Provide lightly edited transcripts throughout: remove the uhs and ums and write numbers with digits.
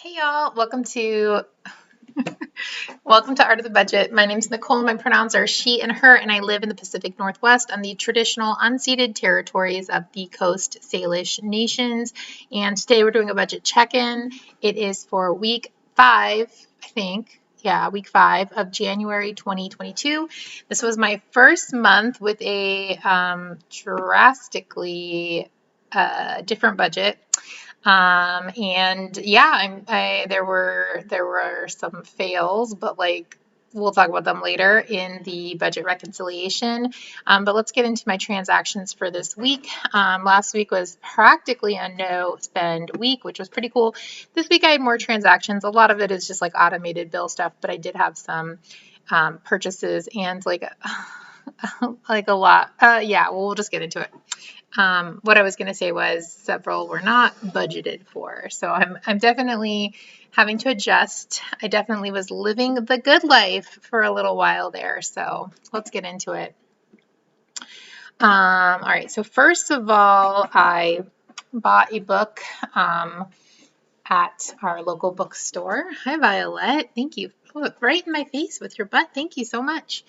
Hey y'all, welcome to Art of the Budget. My name's Nicole, my pronouns are she and her, and I live in the Pacific Northwest on the traditional unceded territories of the Coast Salish nations. And today we're doing a budget check-in. It is for week 5, I think. Yeah, week 5 of January 2022. This was my first month with a drastically different budget. And yeah, there were some fails, but like we'll talk about them later in the budget reconciliation. But let's get into my transactions for this week. Last week was practically a no spend week, which was pretty cool. This week I had more transactions. A lot of it is just like automated bill stuff, but I did have some purchases and like like a lot. Yeah, well, we'll just get into it. What I was going to say was several were not budgeted for. So I'm definitely having to adjust. I definitely was living the good life for a little while there. So let's get into it. All right. So first of all, I bought a book at our local bookstore. Hi, Violet. Thank you. Look right in my face with your butt. Thank you so much.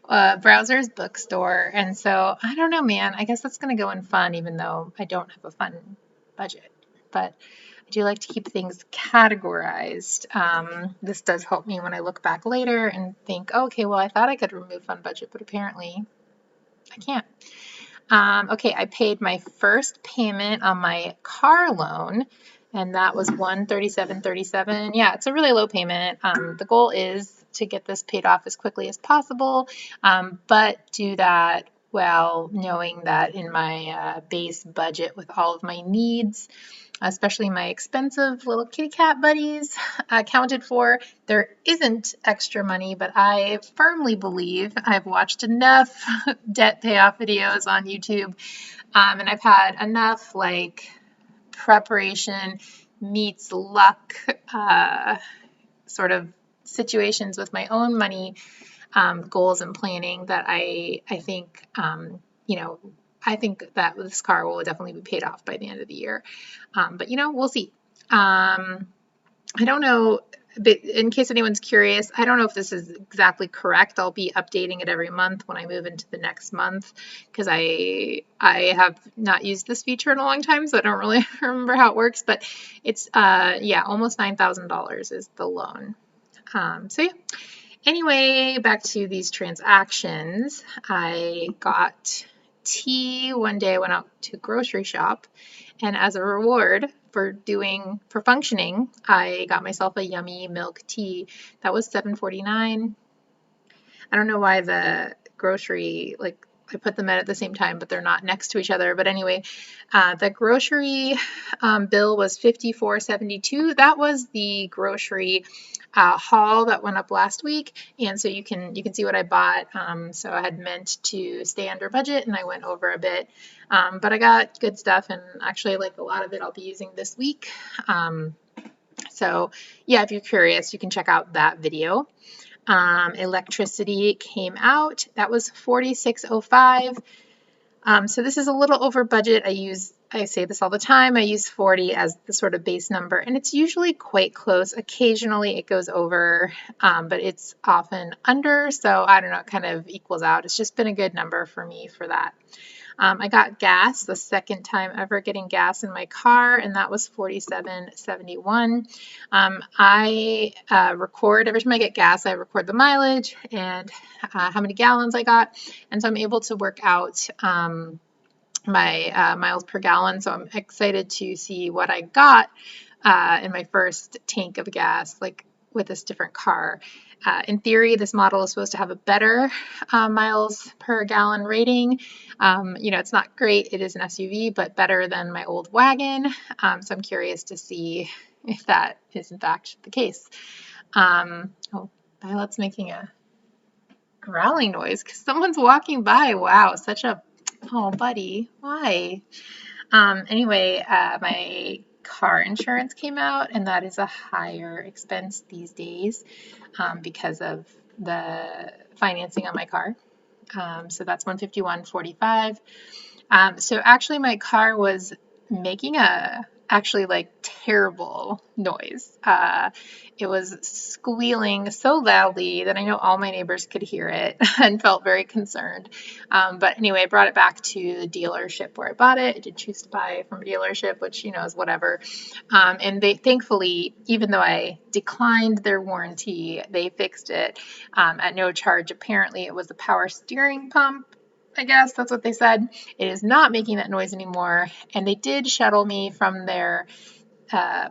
Browser's bookstore. And so I don't know, man. I guess that's going to go in fun, even though I don't have a fun budget. But I do like to keep things categorized. This does help me when I look back later and think, oh, okay, well, I thought I could remove fun budget, but apparently I can't. Okay, I paid my first payment on my car loan, and that was $137.37. Yeah, it's a really low payment. The goal is to get this paid off as quickly as possible, but do that while knowing that in my base budget with all of my needs, especially my expensive little kitty cat buddies, accounted for. There isn't extra money, but I firmly believe I've watched enough debt payoff videos on YouTube, and I've had enough like preparation meets luck sort of situations with my own money goals and planning that I think I think that this car will definitely be paid off by the end of the year. But we'll see. I don't know, but in case anyone's curious, I don't know if this is exactly correct. I'll be updating it every month when I move into the next month because I have not used this feature in a long time, so I don't really remember how it works. But it's almost $9,000 is the loan. So yeah. Anyway, back to these transactions. I got tea one day. I went out to grocery shop, and as a reward for functioning, I got myself a yummy milk tea. That was $7.49. I don't know why the grocery, like, I put them at the same time, but they're not next to each other. But anyway, the grocery bill was $54.72. That was the grocery haul that went up last week, and so you can see what I bought. So I had meant to stay under budget, and I went over a bit, but I got good stuff, and actually, like a lot of it, I'll be using this week. So yeah, if you're curious, you can check out that video. Electricity came out. That was $46.05. So this is a little over budget. I say this all the time. I use 40 as the sort of base number, and it's usually quite close. Occasionally it goes over, but it's often under. So I don't know, it kind of equals out. It's just been a good number for me for that. I got gas, the second time ever getting gas in my car, and that was $47.71. I record every time I get gas. I record the mileage and how many gallons I got, and so I'm able to work out my miles per gallon. So I'm excited to see what I got in my first tank of gas, like with this different car. In theory, this model is supposed to have a better miles per gallon rating. It's not great. It is an SUV, but better than my old wagon. So I'm curious to see if that is in fact the case. Violet's making a growling noise because someone's walking by. Wow, oh, buddy, why? Anyway, my car insurance came out, and that is a higher expense these days because of the financing on my car. So that's $151.45. So actually my car was making a actually like terrible noise. It was squealing so loudly that I know all my neighbors could hear it and felt very concerned. But anyway, I brought it back to the dealership where I bought it. I did choose to buy it from a dealership, which, is whatever. And they thankfully, even though I declined their warranty, they fixed it at no charge. Apparently, it was a power steering pump. I guess that's what they said. It is not making that noise anymore. And they did shuttle me from their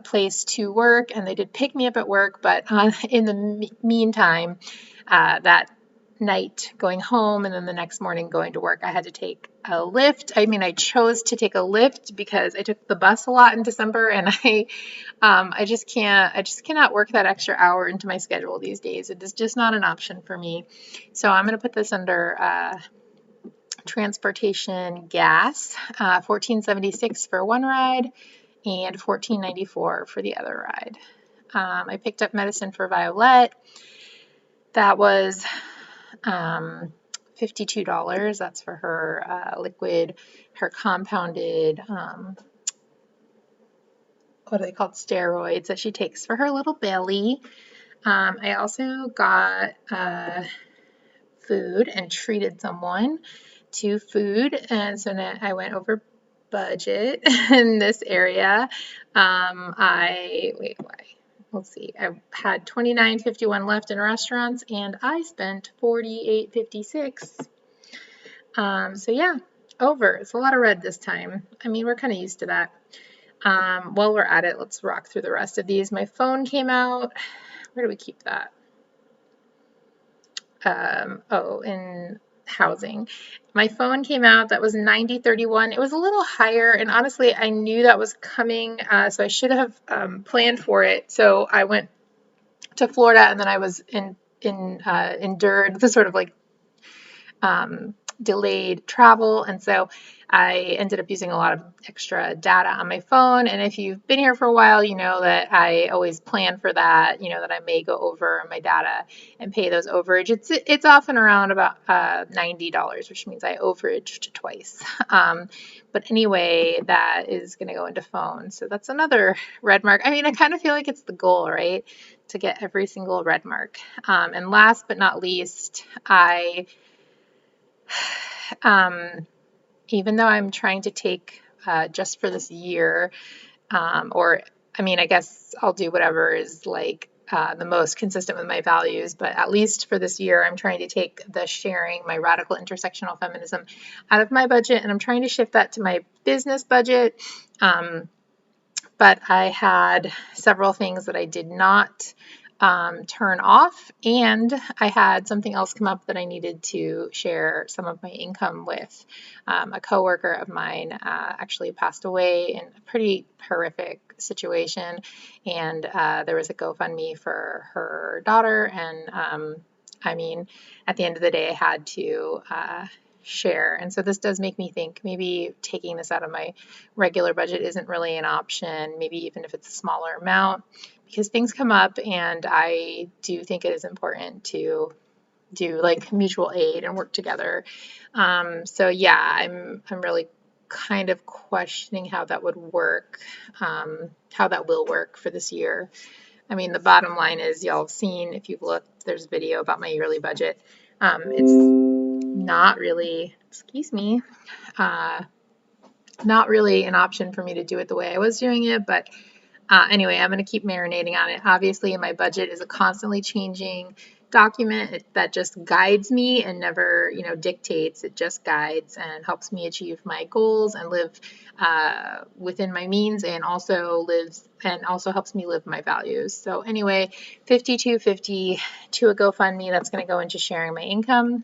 place to work, and they did pick me up at work. But in the meantime, that night going home and then the next morning going to work, I had to take a lift. I mean, I chose to take a lift because I took the bus a lot in December, and I just cannot work that extra hour into my schedule these days. It is just not an option for me. So I'm going to put this under transportation gas, $14.76 for one ride and $14.94 for the other ride. I picked up medicine for Violet. That was $52. That's for her liquid, her compounded, what are they called? Steroids that she takes for her little belly. I also got food and treated someone to food, and so now I went over budget in this area. Let's see, I had $29.51 left in restaurants, and I spent $48.56. So yeah, over. It's a lot of red this time. I mean, we're kind of used to that. While we're at it, let's rock through the rest of these. My phone came out. Where do we keep that? In housing. My phone came out. That was $90.31. It was a little higher, and honestly, I knew that was coming, so I should have planned for it. So I went to Florida, and then I was endured the sort of like delayed travel, and so I ended up using a lot of extra data on my phone. And if you've been here for a while, you know that I always plan for that, that I may go over my data and pay those overage. It's often around about $90, which means I overaged twice. But anyway, that is going to go into phone. So that's another red mark. I mean, I kind of feel like it's the goal, right? To get every single red mark. And last but not least, even though I'm trying to take just for this year, I guess I'll do whatever is like the most consistent with my values, but at least for this year, I'm trying to take the sharing, my radical intersectional feminism, out of my budget, and I'm trying to shift that to my business budget. But I had several things that I did not turn off, and I had something else come up that I needed to share some of my income with. A coworker of mine actually passed away in a pretty horrific situation, and there was a GoFundMe for her daughter, and at the end of the day, I had to share. And so this does make me think maybe taking this out of my regular budget isn't really an option, maybe even if it's a smaller amount, because things come up, and I do think it is important to do like mutual aid and work together. So yeah, I'm really kind of questioning how that would work, how that will work for this year. I mean, the bottom line is, y'all have seen, if you've looked, there's a video about my yearly budget. It's not really, not really an option for me to do it the way I was doing it, but anyway, I'm going to keep marinating on it. Obviously, my budget is a constantly changing document that just guides me and never, dictates. It just guides and helps me achieve my goals and live within my means, and also helps me live my values. So anyway, $52.50 to a GoFundMe. That's going to go into sharing my income.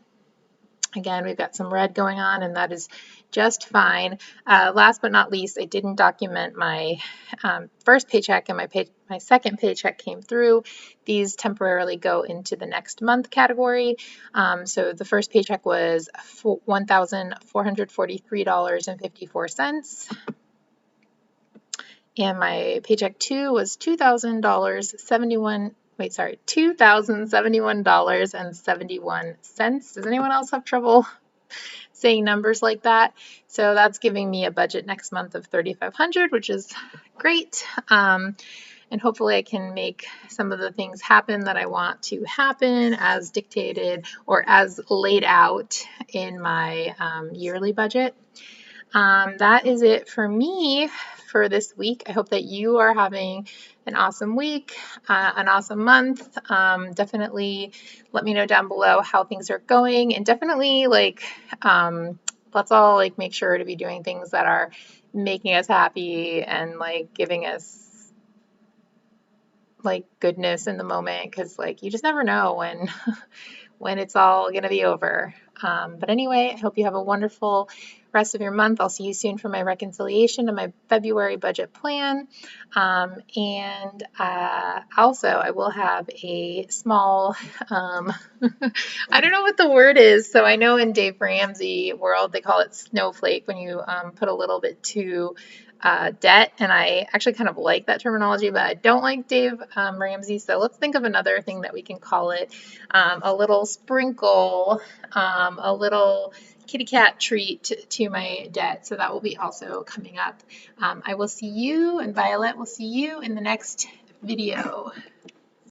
Again, we've got some red going on, and that is just fine. Last but not least, I didn't document my first paycheck, and my second paycheck came through. These temporarily go into the next month category. So the first paycheck was $1,443.54. And my paycheck 2 was $2,071.71. Does anyone else have trouble saying numbers like that. So that's giving me a budget next month of $3,500, which is great. And hopefully I can make some of the things happen that I want to happen as dictated or as laid out in my yearly budget. That is it for me for this week. I hope that you are having an awesome week, an awesome month. Definitely let me know down below how things are going, and definitely let's all make sure to be doing things that are making us happy and giving us goodness in the moment, because you just never know when when it's all going to be over. But anyway, I hope you have a wonderful rest of your month. I'll see you soon for my reconciliation and my February budget plan. And also, I will have a small, I don't know what the word is. So I know in Dave Ramsey world, they call it snowflake when you put a little bit too debt, and I actually kind of like that terminology, but I don't like Dave Ramsey, so let's think of another thing that we can call it. A little sprinkle, a little kitty cat treat to my debt, so that will be also coming up. I will see you, and Violet will see you in the next video.